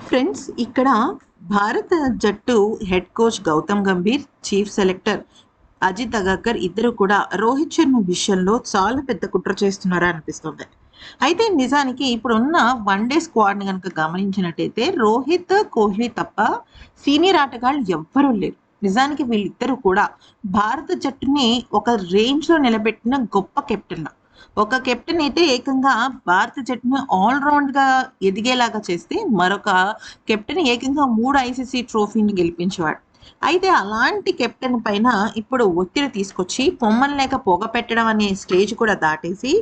Friends, ఇక్కడ భారత జట్టు head coach Gautam Gambhir, chief selector Ajit Agarkar ఇద్దరు కూడా రోహిత్ శర్మ విషయంలో చాలా పెద్ద కుట్ర చేస్తున్నారా అనిపిస్తుంది. అయితే నిజానికి ఇప్పుడున్న వన్డే స్క్వాడ్ని కనుక గమనించినట్టయితే రోహిత్, కోహ్లీ తప్ప సీనియర్ ఆటగాళ్ళు ఎవ్వరూ లేరు. నిజానికి వీళ్ళిద్దరూ కూడా భారత జట్టుని ఒక రేంజ్లో నిలబెట్టిన గొప్ప కెప్టెన్. ఒక కెప్టెన్ అయితే ఏకంగా భారత జట్టుని ఆల్రౌండ్గా ఎదిగేలాగా చేస్తే, మరొక కెప్టెన్ ఏకంగా 3 ఐసీసీ ట్రోఫీని గెలిపించేవాడు. అయితే అలాంటి కెప్టెన్ పైన ఇప్పుడు ఒత్తిడి తీసుకొచ్చి పొమ్మని లేక పొగ పెట్టడం అనే స్టేజ్ కూడా దాటేసి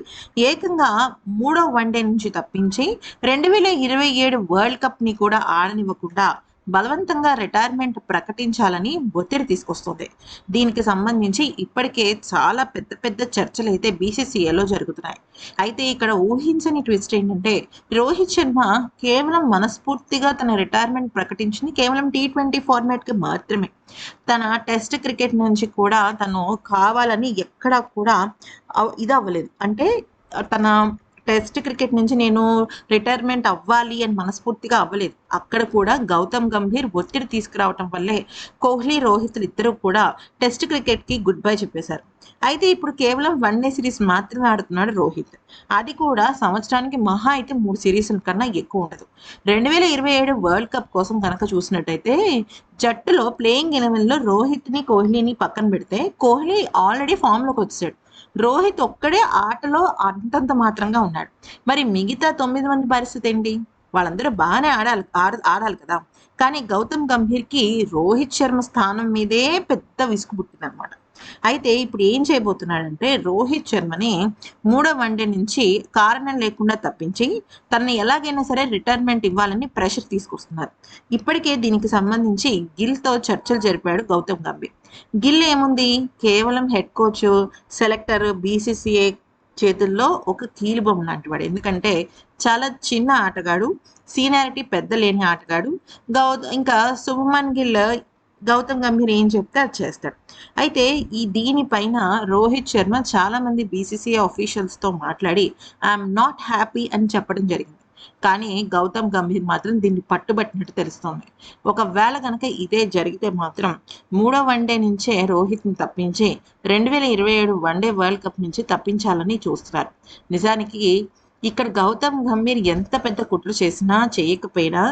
ఏకంగా మూడో వన్డే నుంచి తప్పించి 2027 వరల్డ్ కప్ని కూడా ఆడనివ్వకుండా బలవంతంగా రిటైర్మెంట్ ప్రకటించాలని ఒత్తిడి తీసుకొస్తుంది. దీనికి సంబంధించి ఇప్పటికే చాలా పెద్ద పెద్ద చర్చలు అయితే బీసీసీఐలో జరుగుతున్నాయి. అయితే ఇక్కడ ఊహించని ట్విస్ట్ ఏంటంటే, రోహిత్ శర్మ కేవలం మనస్ఫూర్తిగా తన రిటైర్మెంట్ ప్రకటించింది కేవలం T20 ఫార్మాట్కి మాత్రమే. తన టెస్ట్ క్రికెట్ నుంచి కూడా తను కావాలని ఎక్కడా కూడా ఇది అవ్వలేదు. అంటే తన టెస్ట్ క్రికెట్ నుంచి నేను రిటైర్మెంట్ అవ్వాలి అని మనస్ఫూర్తిగా అవ్వలేదు. అక్కడ కూడా గౌతమ్ గంభీర్ ఒత్తిడి తీసుకురావటం వల్లే కోహ్లీ, రోహిత్లు ఇద్దరు కూడా టెస్ట్ క్రికెట్కి గుడ్ బై చెప్పేశారు. అయితే ఇప్పుడు కేవలం వన్డే సిరీస్ మాత్రమే ఆడుతున్నాడు రోహిత్. అది కూడా సంవత్సరానికి మహా అయితే 3 సిరీస్ల కన్నా ఎక్కువ ఉండదు. 2027 వరల్డ్ కప్ కోసం కనుక చూసినట్టయితే జట్టులో ప్లేయింగ్ 11లో రోహిత్ని, కోహ్లీని పక్కన పెడితే కోహ్లీ ఆల్రెడీ ఫామ్లోకి వచ్చాడు. రోహిత్ ఒక్కడే ఆటలో అంతంత మాత్రంగా ఉన్నాడు. మరి మిగతా 9 మంది పరిస్థితి ఏంటి? వాళ్ళందరూ బాగానే ఆడాలి కదా. కానీ గౌతమ్ గంభీర్కి రోహిత్ శర్మ స్థానం మీదే పెద్ద విసుగు పుట్టింది అనమాట. అయితే ఇప్పుడు ఏం చేయబోతున్నాడంటే, రోహిత్ శర్మని మూడో వన్డే నుంచి కారణం లేకుండా తప్పించి తనని ఎలాగైనా సరే రిటైర్మెంట్ ఇవ్వాలని ప్రెషర్ తీసుకొస్తున్నారు. ఇప్పటికే దీనికి సంబంధించి గిల్తో చర్చలు జరిపాడు గౌతమ్ గంభీర్. గిల్ ఏముంది, కేవలం హెడ్ కోచ్, సెలెక్టర్, బీసీసీఐ చేతుల్లో ఒక కీలుబొమ్మ లాంటి వాడు. ఎందుకంటే చాలా చిన్న ఆటగాడు, సీనియారిటీ పెద్ద లేని ఆటగాడు. ఇంకా శుభమన్ గిల్ గౌతమ్ గంభీర్ ఏం చెప్తే అది చేస్తాడు. అయితే దీనిపైన రోహిత్ శర్మ చాలా మంది బీసీసీఐ ఆఫీషియల్స్తో మాట్లాడి ఐఎమ్ నాట్ హ్యాపీ అని చెప్పడం జరిగింది. కానీ గౌతమ్ గంభీర్ మాత్రం దీన్ని పట్టుబట్టినట్టు తెలుస్తోంది. ఒకవేళ కనుక ఇదే జరిగితే మాత్రం మూడో వన్డే నుంచే రోహిత్ని తప్పించి 2027 వన్డే వరల్డ్ కప్ నుంచి తప్పించాలని చూస్తున్నారు. నిజానికి ఇక్కడ గౌతమ్ గంభీర్ ఎంత పెద్ద కుట్రలు చేసినా చేయకపోయినా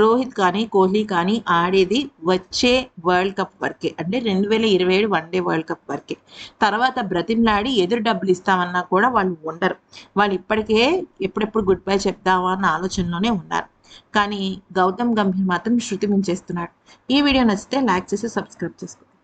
రోహిత్ కానీ కోహ్లీ కానీ ఆడేది వచ్చే వరల్డ్ కప్ వరకే. అంటే 2027 వన్డే వరల్డ్ కప్ వరకే. తర్వాత బ్రతిమ్లాడి ఎదురు డబ్బులు ఇస్తామన్నా కూడా వాళ్ళు ఉండరు. వాళ్ళు ఇప్పటికే ఎప్పుడెప్పుడు గుడ్ బై చెప్దామా అన్న ఆలోచనలోనే ఉన్నారు. కానీ గౌతమ్ గంభీర్ మాత్రం శృతి మించేస్తున్నాడు. ఈ వీడియో నచ్చితే లైక్ చేసి సబ్స్క్రైబ్ చేసుకోండి.